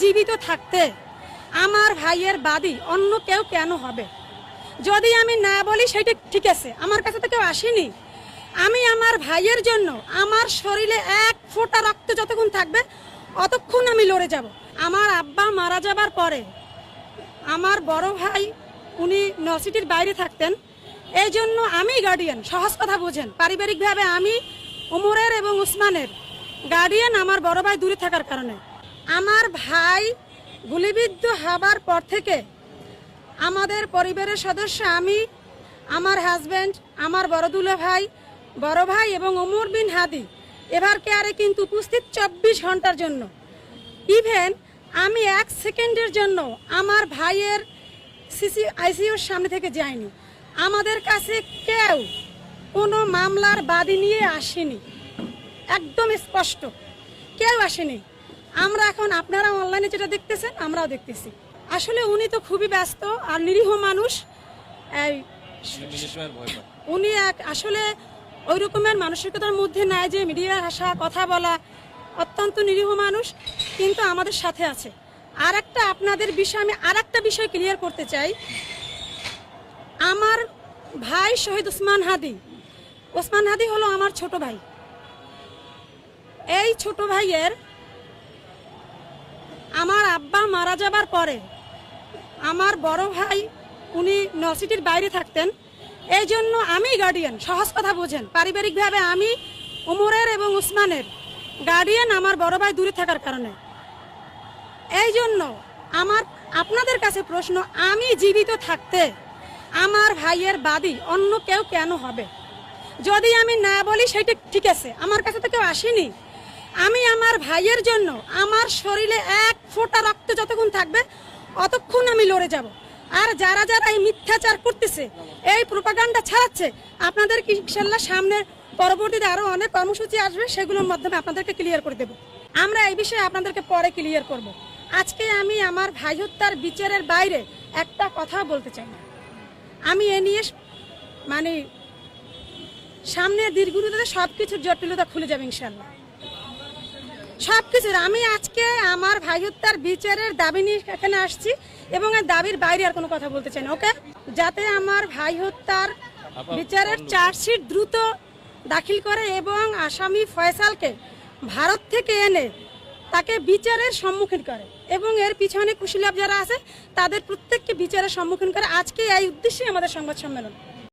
জীবিত থাকতে আমার ভাইয়ের বাদী অন্য কেউ কেন হবে? যদি আমি না বলি সেটা ঠিক আছে, আমার কাছে তো কেউ আসেনি। আমি আমার ভাইয়ের জন্য আমার শরীরে এক ফোঁটা রক্ত যতক্ষণ থাকবে অতক্ষণ আমি লড়ে যাব। আমার আব্বা মারা যাবার পরে আমার বড় ভাই উনি নলসিটির বাইরে থাকতেন, এই জন্য আমি গার্ডিয়ান। সহজ কথা বোঝেন, পারিবারিকভাবে আমি ওমরের এবং উসমানের গার্ডিয়ান আমার বড় ভাই দূরে থাকার কারণে। আমার ভাই গুলিবিদ্ধ হবার পর থেকে আমাদের পরিবারের সদস্য আমি, আমার হাজব্যান্ড, আমার বড় দুলা ভাই, বড় ভাই এবং ওমর বিন হাদি এবার কেয়ারে কিন্তু উপস্থিত 24 ঘন্টার জন্য। ইভেন আমি 1 সেকেন্ডের জন্য আমার ভাইয়ের আইসিইউর সামনে থেকে যাইনি। আমাদের কাছে কেউ কোনো মামলার বাদী নিয়ে আসেনি, একদম স্পষ্ট কেউ আসেনি। আমরা এখন আপনারা অনলাইনে যেটা দেখতেছেন আমরাও দেখতেছি। আসলে উনি তো খুবই ব্যস্ত আর নিরীহ মানুষ। উনি আসলে ওই রকমের মানসিকতার মধ্যে নাই যে মিডিয়ার আসা কথা বলা, অত্যন্ত নিরীহ মানুষ, কিন্তু আমাদের সাথে আছে। আর একটা আপনাদের বিষয় আমি আর একটা বিষয় ক্লিয়ার করতে চাই। আমার ভাই শহীদ ওসমান হাদি হলো আমার ছোট ভাই। এই ছোট ভাইয়ের আমার আব্বা মারা যাবার পরে আমার বড় ভাই উনি নলসিটির বাইরে থাকতেন, এই জন্য আমি গার্ডিয়ান। সহজ কথা বোঝেন, পারিবারিকভাবে আমি ওমরের এবং উসমানের গার্ডিয়ান আমার বড় ভাই দূরে থাকার কারণে। এই জন্য আমার আপনাদের কাছে প্রশ্ন, আমি জীবিত থাকতে আমার ভাইয়ের বাদী অন্য কেউ কেন হবে? যদি আমি না বলি সেটা ঠিক আছে, আমার কাছে তো কেউ আসেনি। আমি আমার ভাইয়ের জন্য আমার শরীরে এক ফোঁটা রক্ত যতক্ষণ থাকবে অতক্ষণ আমি লড়ে যাব। আর যারা যারা এই মিথ্যাচার করতেছে, এই প্রোপাগান্ডা ছড়াচ্ছে, আপনাদের ইনশাআল্লাহ সামনে পরবর্তীতে আরো অনেক কর্মসূচি আসবে, সেগুলোর মাধ্যমে আপনাদেরকে ক্লিয়ার করে দেব। আমরা এই বিষয়ে আপনাদেরকে পরে ক্লিয়ার করব। আজকে আমি আমার ভাই হত্যার বিচারের বাইরে একটা কথা বলতে চাই না। আমি এ নিয়ে মানে সামনে দীর্ঘদিনে সবকিছুর জটিলতা খুলে যাবে ইনশাআল্লাহ, সবকিছুর। আমি আজকে আমার ভাই হত্যার বিচারের দাবি নিয়ে এখানে আসছি এবং এই দাবির বাইরে আর কোনো কথা বলতে চাই না। ওকে, যাতে আমার ভাই হত্যার বিচারের চার্জশিট দ্রুত দাখিল করে এবং আসামি ফয়সালকে ভারত থেকে এনে তাকে বিচারের সম্মুখীন করে এবং এর পিছনে কুশলীরা যারা আছে তাদের প্রত্যেককে বিচারের সম্মুখীন করে। আজকে এই উদ্দেশ্যে আমাদের সংবাদ সম্মেলন।